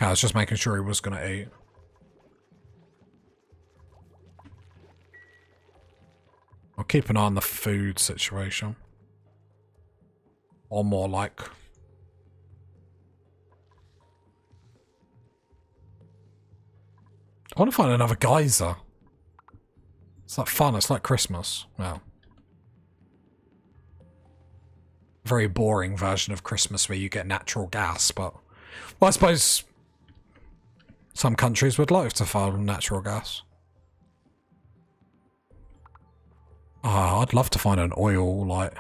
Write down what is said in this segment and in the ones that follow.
Okay, I was just making sure he was going to eat. I'll keep an eye on the food situation. Or more like... I want to find another geyser. It's like fun, it's like Christmas. Well. Very boring version of Christmas where you get natural gas, but... Well, I suppose... some countries would like to find natural gas. Ah, I'd love to find an oil, like...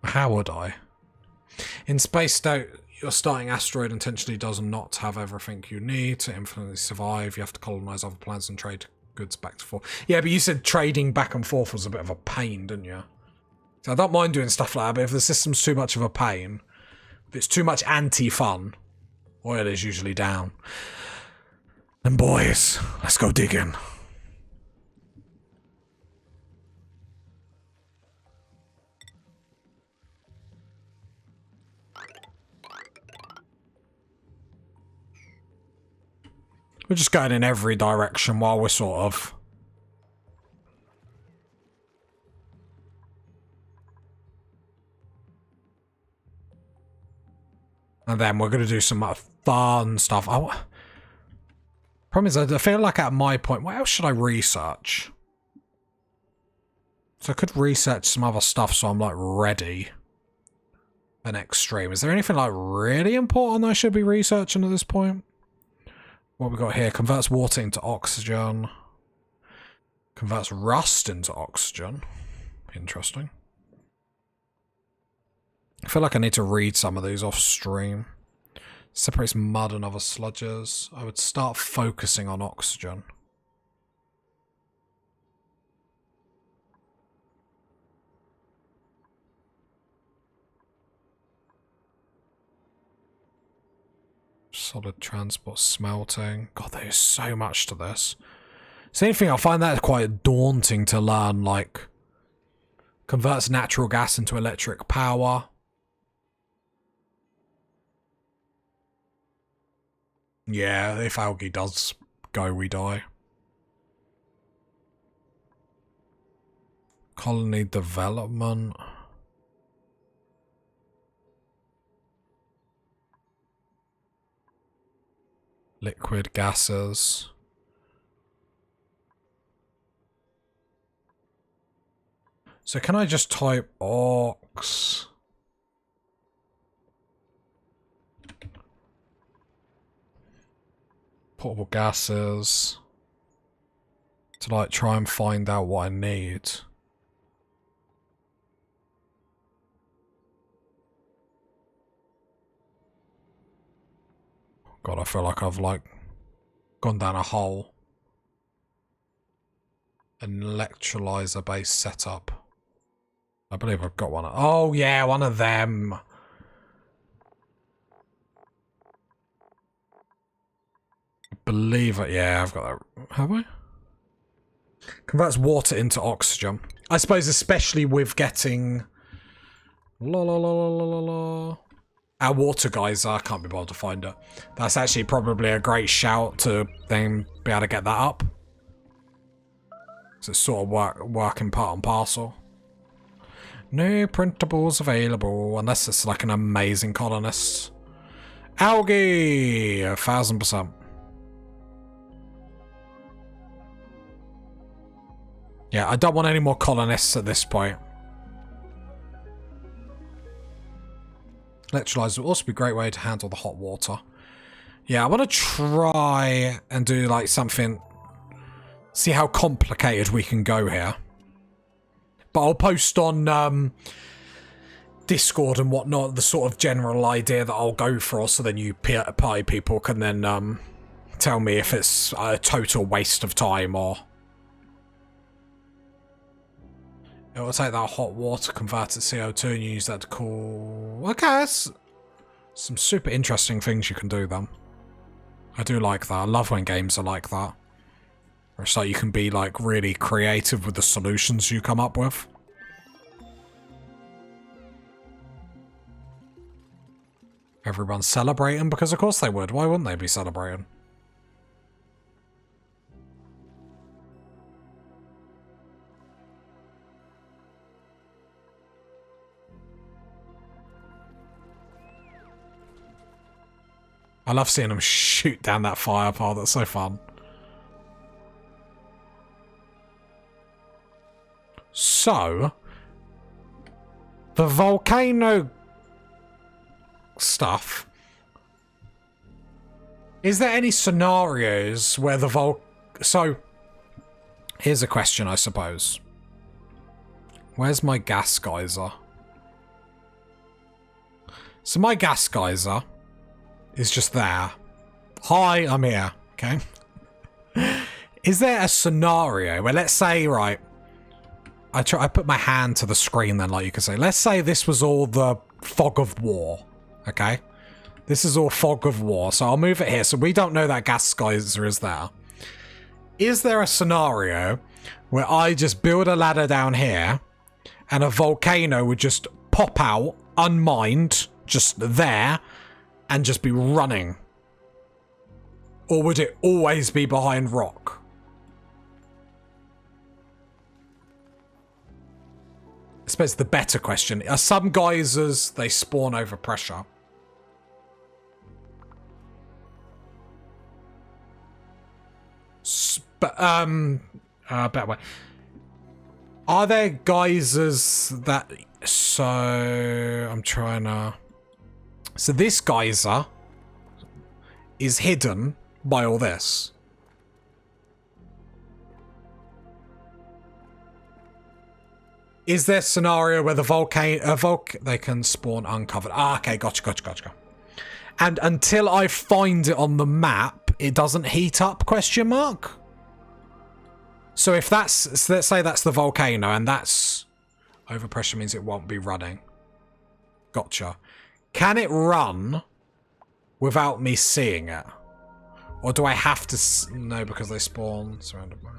How would I? In Space State, your starting asteroid intentionally does not have everything you need to infinitely survive. You have to colonize other planets and trade goods back and forth. Yeah, but you said trading back and forth was a bit of a pain, didn't you? So I don't mind doing stuff like that, but if the system's too much of a pain, if it's too much anti-fun, oil is usually down. Then boys, let's go digging. We're just going in every direction while we're sort of... And then we're going to do some fun stuff. Problem is, I feel like at my point, what else should I research? So I could research some other stuff so I'm like ready for next stream. Is there anything like really important I should be researching at this point? What we got here? Converts water into oxygen. Converts rust into oxygen. Interesting. I feel like I need to read some of these off stream. Separates mud and other sludges. I would start focusing on oxygen. Solid transport, smelting. God, there's so much to this. Same thing, I find that quite daunting to learn, like... Converts natural gas into electric power. Yeah, if algae does go, we die. Colony development. Liquid gases. So can I just type ox? Portable gases. To like try and find out what I need. God, I feel like I've like gone down a hole. An electrolyzer based setup. I believe I've got one. Oh yeah, one of them. I believe it. Yeah, I've got that. Have I? Converts water into oxygen. I suppose especially with getting... Our water geyser, I can't be bothered to find it. That's actually probably a great shout to then be able to get that up. So it's sort of working part and parcel. No printables available, unless it's like an amazing colonist. Algae! 1000%. Yeah, I don't want any more colonists at this point. Electrolyzers will also be a great way to handle the hot water. Yeah, I want to try and do like something... See how complicated we can go here. But I'll post on Discord and whatnot the sort of general idea that I'll go for, so then you party people can then tell me if it's a total waste of time or... It will take that hot water, convert it to CO2 and use that to cool... Okay, that's some super interesting things you can do then. I do like that. I love when games are like that. Where it's like you can be like really creative with the solutions you come up with. Everyone's celebrating because of course they would. Why wouldn't they be celebrating? I love seeing them shoot down that fire pile. That's so fun. So, the volcano stuff. Is there any scenarios where the So, here's a question, I suppose. Where's my gas geyser? So my gas geyser is just there. Hi, I'm here. Okay. Is there a scenario where, let's say, right, I put my hand to the screen then, like you could say. Let's say this was all the fog of war. Okay. This is all fog of war. So I'll move it here. So we don't know that gas geyser is there. Is there a scenario where I just build a ladder down here and a volcano would just pop out, unmined, just there, and just be running? Or would it always be behind rock? I suppose the better question. Are some geysers, they spawn over pressure? Better way. Are there geysers that... So, I'm trying to... So this geyser is hidden by all this. Is there a scenario where the they can spawn uncovered? Ah, okay, gotcha. And until I find it on the map, it doesn't heat up, question mark? So if that's, so let's say that's the volcano and that's overpressure means it won't be running. Gotcha. Can it run without me seeing it? Or do I have to... No, because they spawn surrounded by...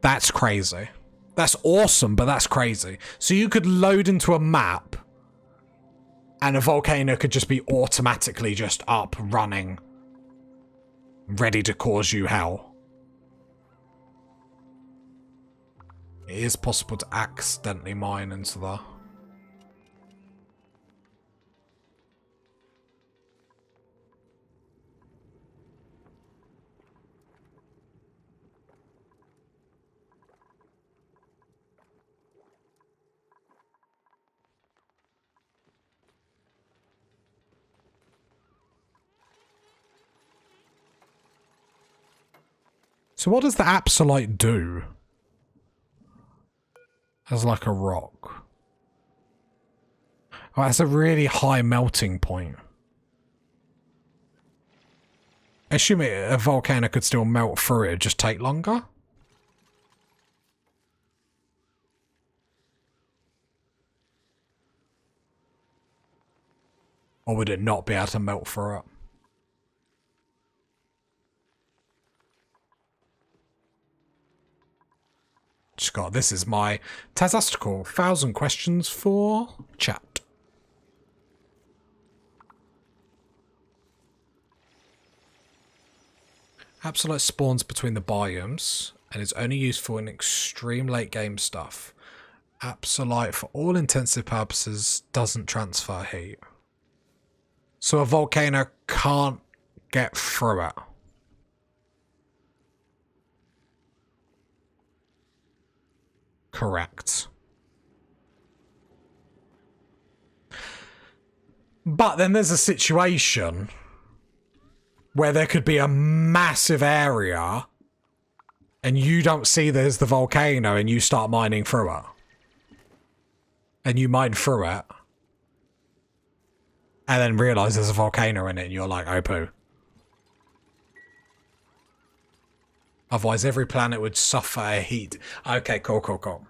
That's crazy. That's awesome, but that's crazy. So you could load into a map and a volcano could just be automatically just up, running, ready to cause you hell. It is possible to accidentally mine into the... So what does the apsolite do? As like a rock. Oh, that's a really high melting point. Assuming a volcano could still melt through it, it'd just take longer? Or would it not be able to melt through it? Scott, this is my Tazastical 1,000 questions for chat. Absolute spawns between the biomes and is only useful in extreme late game stuff. Absolute, for all intensive purposes, doesn't transfer heat. So a volcano can't get through it. Correct. But then there's a situation where there could be a massive area and you don't see there's the volcano and you start mining through it. And you mine through it. And then realise there's a volcano in it and you're like, oh poo. Otherwise every planet would suffer a heat. Okay, cool.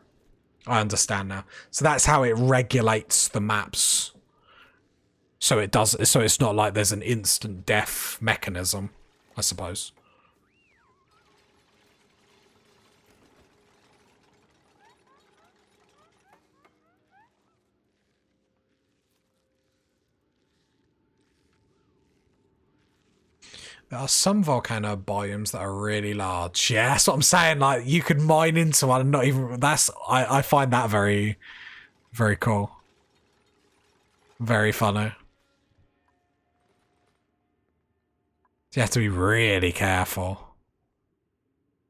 I understand now. So that's how it regulates the maps. So it does. So it's not like there's an instant death mechanism, I suppose. There are some volcano biomes that are really large. Yeah, that's what I'm saying. Like, you could mine into one and not even... I find that very, very cool. Very funny. You have to be really careful.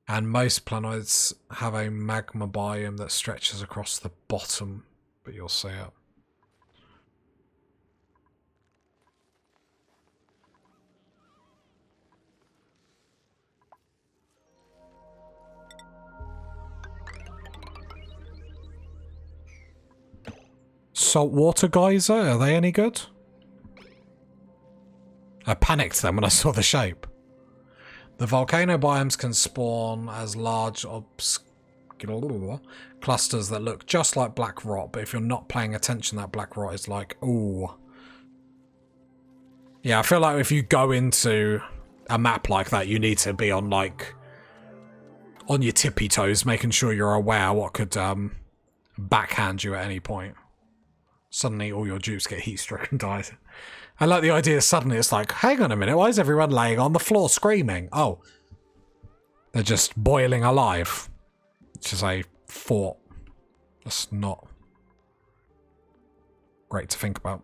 And most planets have a magma biome that stretches across the bottom, but you'll see it. Saltwater geyser, are they any good? I panicked then when I saw the shape. The volcano biomes can spawn as large clusters that look just like black rot, but if you're not paying attention, that black rot is like, ooh. Yeah, I feel like if you go into a map like that, you need to be on, like, on your tippy toes, making sure you're aware what could backhand you at any point. Suddenly all your dupes get heat stroke and die. I like the idea suddenly it's like, hang on a minute, why is everyone laying on the floor screaming? Oh, they're just boiling alive. Which is a thought that's not great to think about.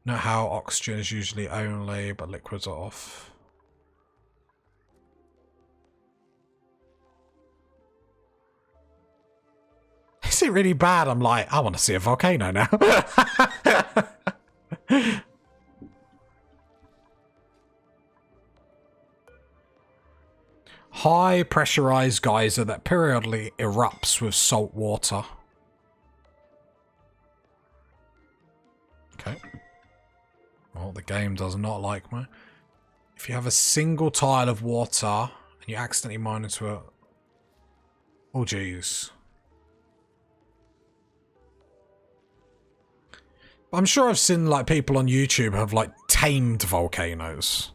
Note how oxygen is usually only, but liquids are off. Is it really bad? I'm like, I want to see a volcano now. High pressurized geyser that periodically erupts with salt water. Okay. Well, the game does not like me. If you have a single tile of water and you accidentally mine into it. Oh, jeez. I'm sure I've seen, like, people on YouTube have, like, tamed volcanoes.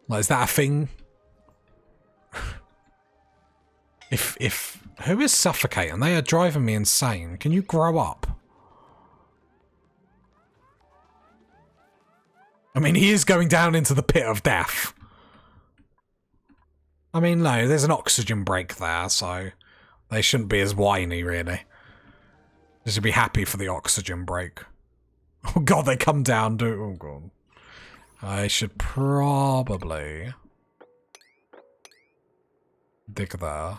Like, is that a thing? Who is suffocating? They are driving me insane. Can you grow up? I mean, he is going down into the pit of death. I mean, no, there's an oxygen break there, so they shouldn't be as whiny, really. They should be happy for the oxygen break. Oh god, they come down, oh god. I should probably dig there.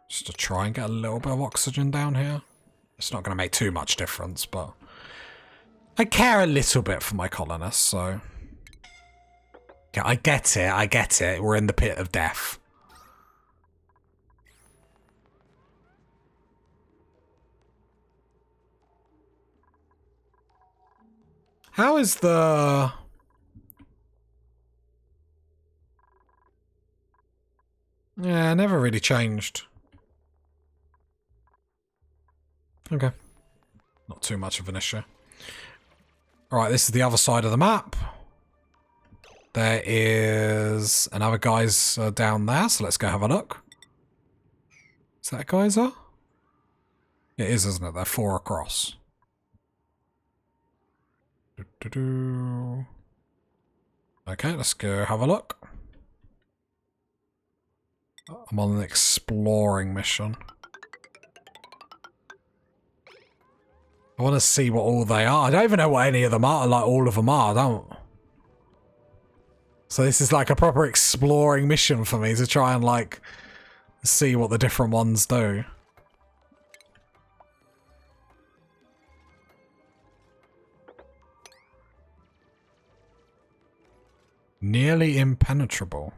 Just to try and get a little bit of oxygen down here. It's not going to make too much difference, but I care a little bit for my colonists, so... Yeah, I get it. We're in the pit of death. How is the... Yeah, never really changed. Okay. Not too much of an issue. Alright, this is the other side of the map. There is another geyser down there, so let's go have a look. Is that a geyser? It is, isn't it? They're 4 across. Okay, let's go have a look. I'm on an exploring mission. I want to see what all they are. I don't even know what any of them are, like all of them are, I don't. So this is like a proper exploring mission for me to try and like see what the different ones do. Nearly impenetrable.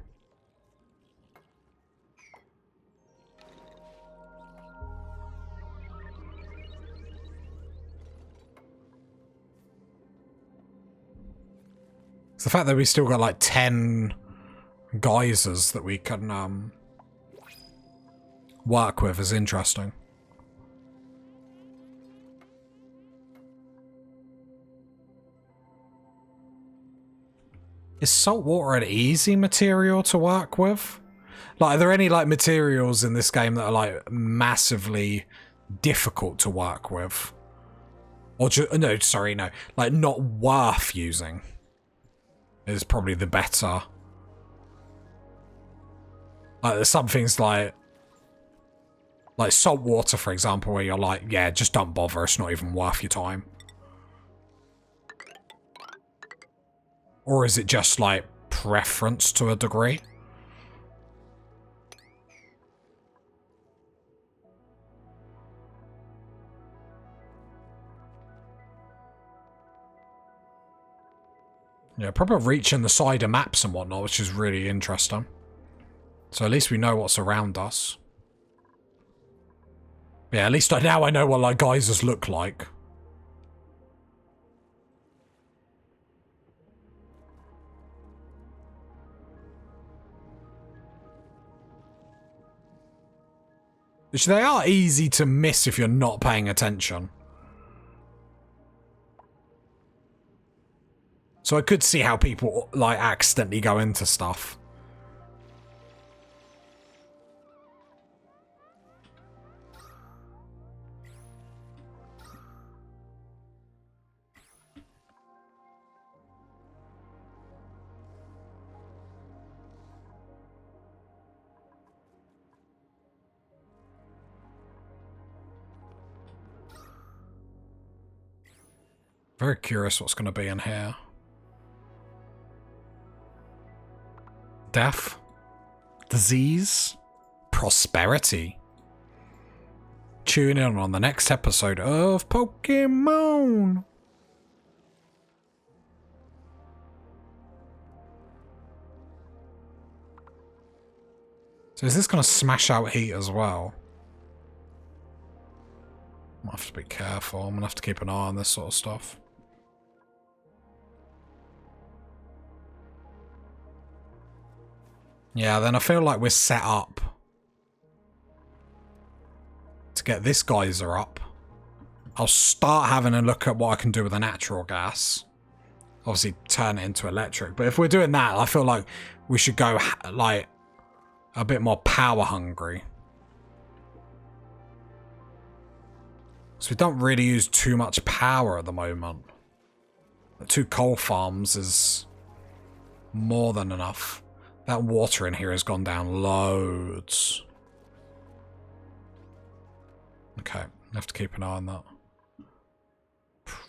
It's the fact that we still got like 10 geysers that we can work with is interesting. Is salt water an easy material to work with? Like, are there any, like, materials in this game that are, like, massively difficult to work with? Or no, sorry, no. Like, not worth using is probably the better. Like, there's some things like salt water, for example, where you're like, yeah, just don't bother. It's not even worth your time. Or is it just, like, preference to a degree? Yeah, proper reaching the side of maps and whatnot, which is really interesting. So at least we know what's around us. Yeah, at least now I know what, like, geysers look like. Which they are easy to miss if you're not paying attention. So I could see how people, like, accidentally go into stuff. Very curious what's going to be in here. Death. Disease. Prosperity. Tune in on the next episode of Pokemon. So is this going to smash out heat as well? I have to be careful. I'm going to have to keep an eye on this sort of stuff. Yeah, then I feel like we're set up to get this geyser up. I'll start having a look at what I can do with the natural gas. Obviously turn it into electric. But if we're doing that, I feel like we should go, like, a bit more power hungry. So we don't really use too much power at the moment. The 2 coal farms is more than enough. That water in here has gone down loads. Okay, I have to keep an eye on that.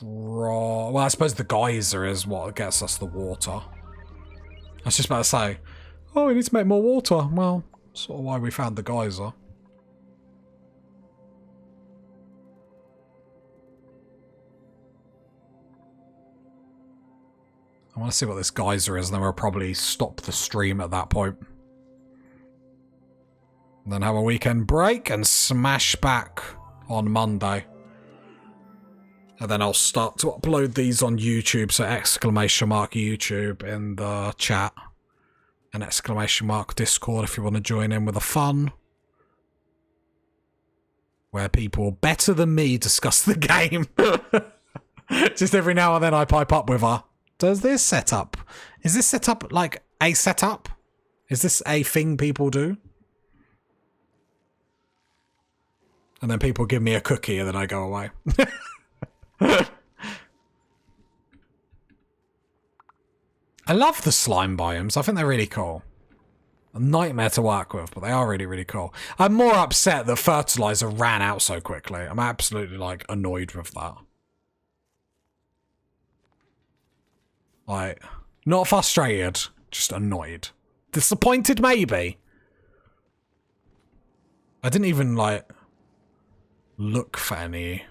Well, I suppose the geyser is what gets us the water. I was just about to say, oh, we need to make more water. Well, sort of why we found the geyser. I want to see what this geyser is, and then we'll probably stop the stream at that point. And then have a weekend break and smash back on Monday. And then I'll start to upload these on YouTube, so exclamation mark YouTube in the chat. And exclamation mark Discord if you want to join in with the fun. Where people better than me discuss the game. Just every now and then I pipe up with her. Does this setup? Is this setup like a setup? Is this a thing people do? And then people give me a cookie and then I go away. I love the slime biomes. I think they're really cool. A nightmare to work with, but they are really, really cool. I'm more upset that fertilizer ran out so quickly. I'm absolutely, like, annoyed with that. Like, not frustrated, just annoyed. Disappointed, maybe. I didn't even, like, look for any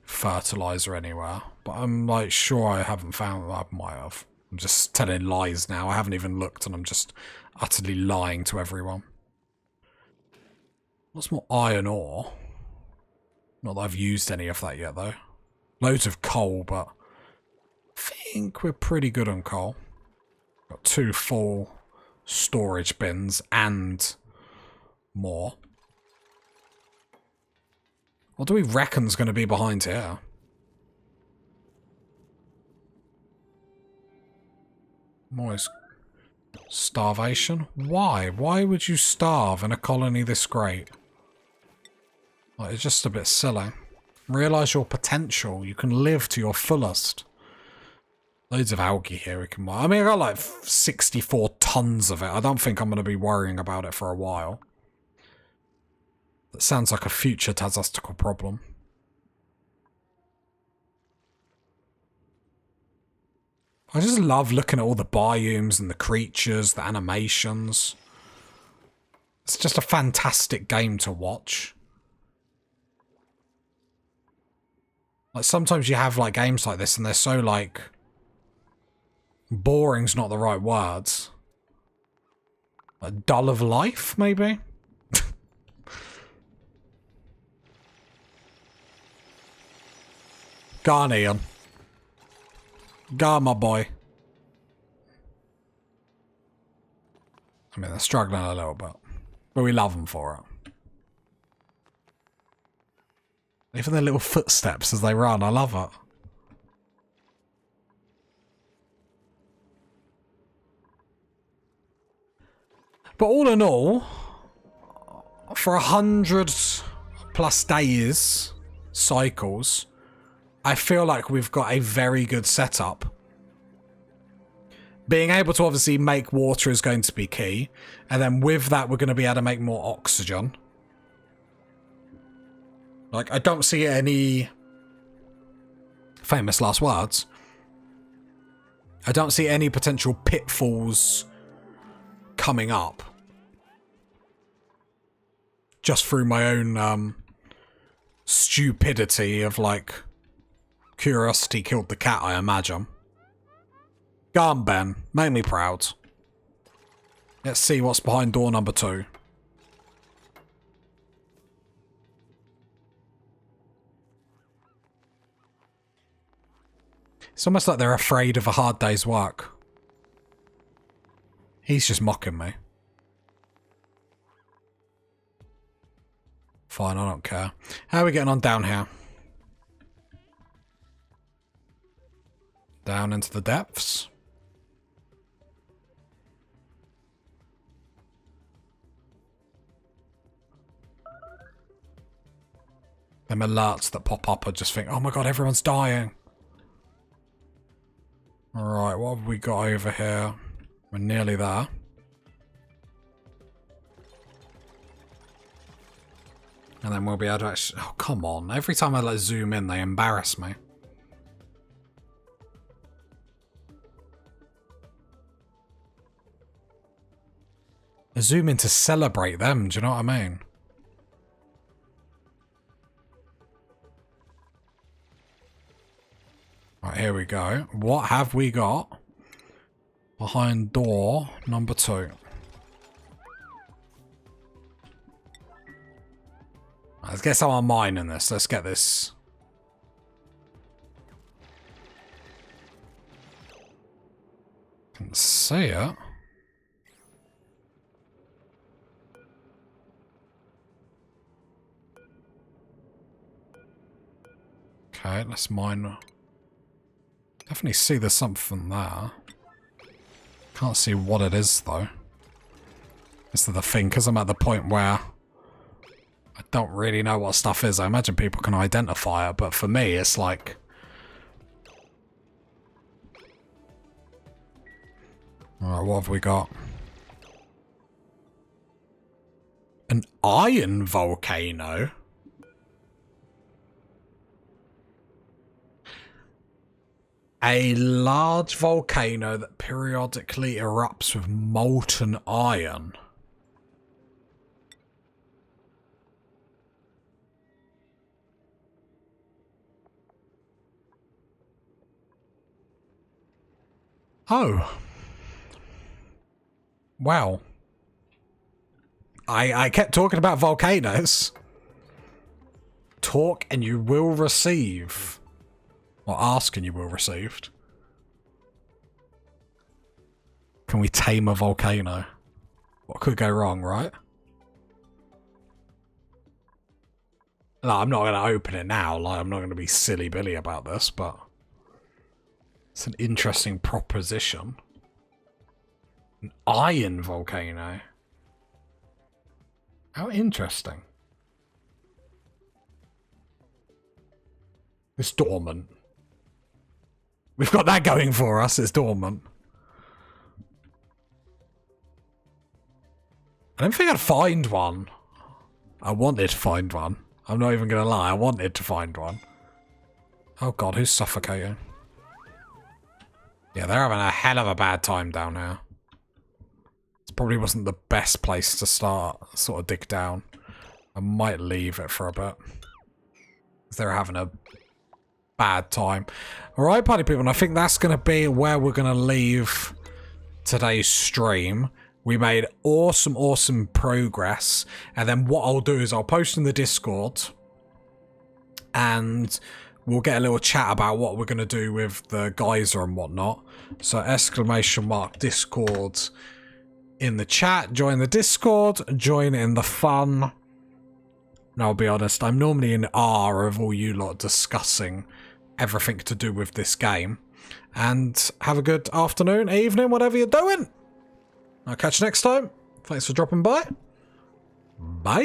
fertilizer anywhere. But I'm, like, sure I haven't found that. I might have. I'm just telling lies now. I haven't even looked and I'm just utterly lying to everyone. What's more iron ore? Not that I've used any of that yet, though. Loads of coal, but I think we're pretty good on coal. Got 2 full storage bins and more. What do we reckon's going to be behind here? Always starvation? Why? Why would you starve in a colony this great? Like, it's just a bit silly. Realise your potential. You can live to your fullest. Loads of algae here we can... I mean, I got like 64 tons of it. I don't think I'm going to be worrying about it for a while. That sounds like a future tastical problem. I just love looking at all the biomes and the creatures, the animations. It's just a fantastic game to watch. Like, sometimes you have like games like this and they're so like... boring's not the right words. Like, dull of life, maybe? Go on, Ian. Go on, my boy. I mean, they're struggling a little bit. But we love them for it. Even their little footsteps as they run, I love it. But all in all, for 100+ days, cycles, I feel like we've got a very good setup. Being able to obviously make water is going to be key. And then with that, we're going to be able to make more oxygen. Like, I don't see any... famous last words. I don't see any potential pitfalls coming up. Just through my own stupidity of, like... curiosity killed the cat, I imagine. Go on, Ben. Make me proud. Let's see what's behind door number 2. It's almost like they're afraid of a hard day's work. He's just mocking me. Fine, I don't care. How are we getting on down here? Down into the depths. Them alerts that pop up, I just think, oh my god, everyone's dying. Alright, what have we got over here? We're nearly there. And then we'll be able to actually... oh, come on. Every time I like zoom in, they embarrass me. I zoom in to celebrate them, do you know what I mean? Right, here we go. What have we got behind door number 2? Let's get someone mining this. Let's get this. Can't see it. Okay, let's mine. Definitely see there's something there. Can't see what it is though. This is the thing, because I'm at the point where I don't really know what stuff is. I imagine people can identify it, but for me it's like... alright, what have we got? An iron volcano? A large volcano that periodically erupts with molten iron. Oh. Wow. I kept talking about volcanoes. Talk and you will receive. Or ask and you will receive. Can we tame a volcano? What could go wrong, right? No, I'm not going to open it now. Like, I'm not going to be silly-billy about this, but... it's an interesting proposition. An iron volcano. How interesting. It's dormant. We've got that going for us, it's dormant. I don't think I'd find one. I wanted to find one. I'm not even gonna lie, I wanted to find one. Oh god, who's suffocating? Yeah, they're having a hell of a bad time down here. This probably wasn't the best place to start, sort of dig down. I might leave it for a bit. They're having a bad time. Alright, party people, and I think that's going to be where we're going to leave today's stream. We made awesome progress. And then what I'll do is I'll post in the Discord. And we'll get a little chat about what we're going to do with the geyser and whatnot. So !Discord in the chat. Join the Discord. Join in the fun. And I'll be honest, I'm normally in awe of all you lot discussing everything to do with this game. And have a good afternoon, evening, whatever you're doing. I'll catch you next time. Thanks for dropping by. Bye.